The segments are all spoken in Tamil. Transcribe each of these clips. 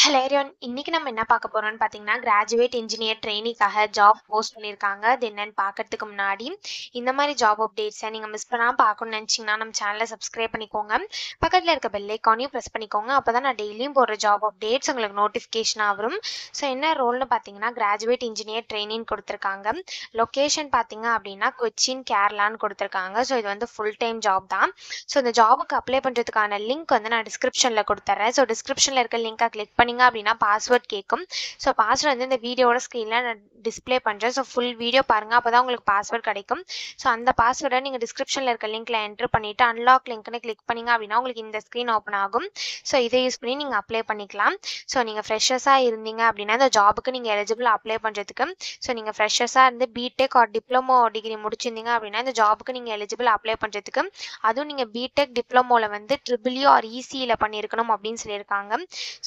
Hello everyone. இன்னைக்கு நம்ம என்ன பார்க்க போறோம்னு பார்த்தீங்கன்னா, கிராஜுவேட் இன்ஜினியர் ட்ரெய்னிக்காக ஜாப் போஸ்ட் பண்ணியிருக்காங்க. அது என்னன்னு பார்க்கறதுக்கு முன்னாடி, இந்த மாதிரி ஜாப் அப்டேட்ஸை நீங்கள் மிஸ் பண்ணாம பார்க்கணும்னு நினச்சிங்கன்னா, நம்ம சேனலை சப்ஸ்கிரைப் பண்ணிக்கோங்க. பக்கத்தில் இருக்க பெல் ஐக்கானையும் ப்ரெஸ் பண்ணிக்கோங்க. அப்போ தான் நான் டெய்லியும் போடுற ஜாப் அப்டேட்ஸ் உங்களுக்கு நோட்டிஃபிகேஷனாக வரும். ஸோ என்ன ரோல்னு பார்த்தீங்கன்னா, கிராஜுவேட் இன்ஜினியர் ட்ரெய்னின்னு கொடுத்துருக்காங்க. லொக்கேஷன் பார்த்தீங்க அப்படின்னா, கொச்சின், கேரளான்னு கொடுத்துருக்காங்க. ஸோ இது வந்து ஃபுல் டைம் ஜாப் தான். ஸோ இந்த ஜாபுக்கு அப்ளை பண்ணுறதுக்கான லிங்க் வந்து நான் டிஸ்கிரிப்ஷனில் கொடுத்துட்றேன். ஸோ டிஸ்கிரிப்ஷனில் இருக்க லிங்க்கை கிளிக் பண்ணிங்க அப்படின்னா பாஸ்வேர்ட் கேட்கும். ஸோ பாஸ்வேர்ட் வந்து இந்த வீடியோட ஸ்க்ரீனில் நான் டிஸ்பிளே பண்ணுறேன். ஸோ ஃபுல் வீடியோ பாருங்கள், அப்போ தான் உங்களுக்கு பாஸ்வேர்ட் கிடைக்கும். ஸோ அந்த பாஸ்வேர்டை நீங்கள் டிஸ்கிரிப்ஷனில் இருக்க லிங்க்கில் என்ட்ரு பண்ணிவிட்டு அன்லாக் லிங்க்னு கிளிக் பண்ணிங்க அப்படின்னா உங்களுக்கு இந்த ஸ்க்ரீன் ஓப்பன் ஆகும். ஸோ இதை யூஸ் பண்ணி நீங்கள் அப்ளை பண்ணிக்கலாம். ஸோ நீங்கள் ஃப்ரெஷர்ஸாக இருந்தீங்க அப்படின்னா இந்த ஜாபுக்கு நீங்கள் எலிஜிபிள் அப்ளை பண்ணுறதுக்கு. ஸோ நீங்கள் ஃப்ரெஷர்ஸாக இருந்து பிடெக் ஆர் டிப்ளமோ டிகிரி முடிச்சிருந்தீங்க அப்படின்னா இந்த ஜாபுக்கு நீங்கள் எலிஜிபிள் அப்ளை பண்ணுறதுக்கு. அதுவும் நீங்கள் பிடெக் டிப்ளமோவில் வந்து ட்ரிபிள் இ ஆர் இசியில் பண்ணியிருக்கணும் அப்படின்னு சொல்லியிருக்காங்க.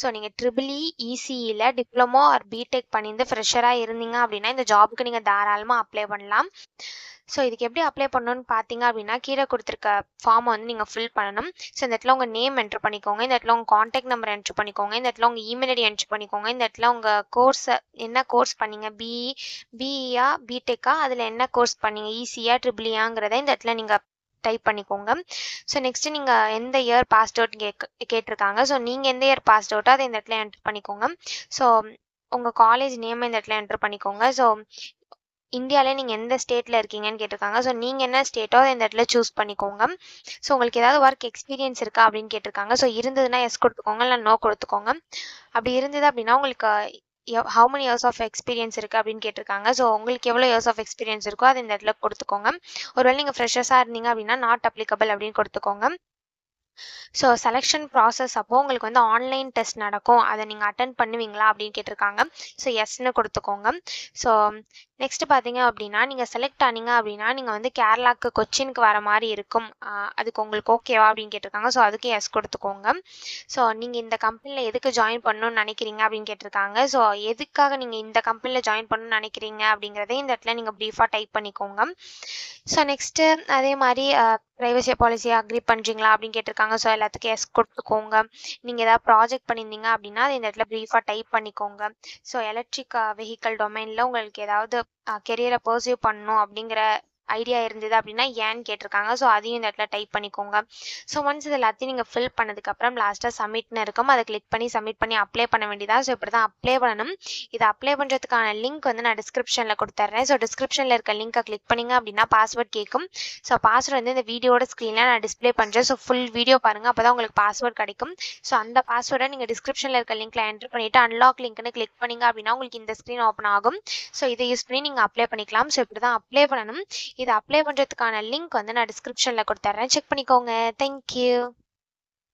ஸோ நீங்கள் ட்ரிபிள் இ இசியில் டிப்ளமோ ஆர் பிடெக் பண்ணியிருந்து ஃப்ரெஷராக இருந்தீங்க அப்படின்னா இந்த ஜாபுக்கு நீங்கள் தாராளமாக அப்ளை பண்ணலாம். ஸோ இதுக்கு எப்படி அப்ளை பண்ணணும்னு பார்த்தீங்க அப்படின்னா கீழே கொடுத்துருக்க ஃபார்மை வந்து நீங்கள் ஃபில் பண்ணணும். ஸோ இந்த இடத்துல உங்கள் நேம் என்ட்ரு பண்ணிக்கோங்க, இந்த இடத்துல உங்கள் காண்டாக்ட் நம்பர் என்ட்ரு பண்ணிக்கோங்க, இந்த இடத்துல உங்கள் இமெயில் ஐடி என்ட்ரு பண்ணிக்கோங்க, இந்த இடத்துல உங்கள் கோர்ஸை என்ன கோர்ஸ் பண்ணீங்க, பிஇயா பிடெக்கா, அதில் என்ன கோர்ஸ் பண்ணீங்க, இசியா ட்ரிபிளியாங்கிறத இந்த இடத்துல நீங்கள் டைப் பண்ணிக்கோங்க. ஸோ நெக்ஸ்ட்டு நீங்கள் எந்த இயர் பாஸ்ட் அவுட் கேட்டிருக்காங்க. ஸோ நீங்கள் எந்த இயர் பாஸ்ட் அவுட்டோ அதை இந்த இடத்துல என்ட்ரு பண்ணிக்கோங்க. ஸோ உங்கள் காலேஜ் நேமை இந்த இடத்துல என்ட்ரு பண்ணிக்கோங்க. ஸோ இந்தியாவிலே நீங்கள் எந்த ஸ்டேட்டில் இருக்கீங்கன்னு கேட்டிருக்காங்க. ஸோ நீங்கள் என்ன ஸ்டேட்டோ அதை இந்த இடத்துல சூஸ் பண்ணிக்கோங்க. ஸோ உங்களுக்கு ஏதாவது ஒர்க் எக்ஸ்பீரியன்ஸ் இருக்கா அப்படின்னு கேட்டிருக்காங்க. ஸோ இருந்ததுன்னா எஸ் கொடுத்துக்கோங்க, இல்லை நோ கொடுத்துக்கோங்க. அப்படி இருந்தது அப்படின்னா உங்களுக்கு how many years of experience இருக்குது அப்படின்னு கேட்டிருக்காங்க. ஸோ உங்களுக்கு எவ்வளோ இயர்ஸ் ஆஃப் எக்ஸ்பீரியன்ஸ் இருக்கோ அது இந்த இடத்துல கொடுத்துக்கோங்க. ஒருவேளை நீங்கள் ஃப்ரெஷர்ஸாக இருந்தீங்க அப்படின்னா நாட் அப்ளிகபிள் அப்படின்னு கொடுத்துக்கோங்க. ஸோ செலெக்ஷன் ப்ராசஸ் அப்போ உங்களுக்கு வந்து ஆன்லைன் டெஸ்ட் நடக்கும், அதை நீங்கள் அட்டன் பண்ணுவீங்களா அப்படின்னு கேட்டிருக்காங்க. ஸோ எஸ்ன்னு கொடுத்துக்கோங்க. ஸோ நெக்ஸ்ட் பார்த்தீங்க அப்படின்னா நீங்கள் செலக்ட் ஆனீங்க அப்படின்னா நீங்கள் வந்து கேரளாவுக்கு கொச்சினுக்கு வர மாதிரி இருக்கும். அதுக்கு உங்களுக்கு ஓகேவா அப்படின்னு கேட்டிருக்காங்க. ஸோ அதுக்கு எஸ் கொடுத்துக்கோங்க. ஸோ நீங்கள் இந்த கம்பெனியில் எதுக்கு ஜாயின் பண்ணணும்னு நினைக்கிறீங்க அப்படின்னு கேட்டிருக்காங்க. ஸோ எதுக்காக நீங்கள் இந்த கம்பெனியில் ஜாயின் பண்ணணும்னு நினைக்கிறீங்க அப்படிங்கிறத இந்த இடத்துல நீங்கள் ப்ரீஃபாக டைப் பண்ணிக்கோங்க. ஸோ நெக்ஸ்ட்டு அதே மாதிரி ப்ரைவசி பாலிசியை அக்ரி பண்ணுறீங்களா அப்படின்னு கேட்டிருக்காங்க. ஸோ எல்லாத்துக்கும் எஸ் கொடுத்துக்கோங்க. நீங்கள் ஏதாவது ப்ராஜெக்ட் பண்ணியிருந்தீங்க அப்படின்னா அது இந்த இடத்துல ப்ரீஃபாக டைப் பண்ணிக்கோங்க. ஸோ எலக்ட்ரிக் வெஹிக்கல் டொமைனில் உங்களுக்கு ஏதாவது கெரியரை பர்சியூ பண்ணணும் அப்படிங்கிற ஐடியா இருந்தது அப்படின்னா ஏன்னு கேட்டிருக்காங்க. ஸோ அதையும் இந்த இடத்துல டைப் பண்ணிக்கோங்க. ஸோ ஒன்ஸ் இது எல்லாத்தையும் நீங்கள் ஃபில் பண்ணதுக்கப்புறம் லாஸ்ட்டாக சப்மிட்னு இருக்கும், அதை கிளிக் பண்ணி சப்மிட் பண்ணி அப்ளை பண்ண வேண்டியதான். ஸோ இப்படி தான் அப்ளை பண்ணணும். இதை அப்ளை பண்ணுறதுக்கான லிங்க் வந்து நான் டிஸ்கிரிப்ஷனில் கொடுத்துட்றேன். ஸோ டிஸ்கிரிப்ஷனில் இருக்க லிங்க்கை கிளிக் பண்ணிங்க அப்படின்னா பாஸ்வேர்ட் கேட்கும். ஸோ பாஸ்வேர்ட் வந்து இந்த வீடியோட ஸ்க்ரீனில் நான் டிஸ்பிளே பண்ணுறேன். ஸோ ஃபுல் வீடியோ பாருங்கள், அப்போ தான் உங்களுக்கு பாஸ்வேர்ட் கிடைக்கும். ஸோ அந்த பாஸ்வேர்டை நீங்கள் டிஸ்கிரிப்ஷனில் இருக்க லிங்க்கில் என்ட்ரு பண்ணிவிட்டு அன்லாக் லிங்க்னு கிளிக் பண்ணிங்க அப்படின்னா உங்களுக்கு இந்த ஸ்க்ரீன் ஓப்பன் ஆகும். ஸோ இதை யூஸ் பண்ணி நீங்கள் அப்ளை பண்ணிக்கலாம். ஸோ இப்படி தான் அப்ளை பண்ணணும். இதை அப்ளை பண்ணுறதுக்கான லிங்க் வந்து நான் டிஸ்கிரிப்ஷனில் கொடுத்துட்றேன், செக் பண்ணிக்கோங்க. தேங்க்யூ.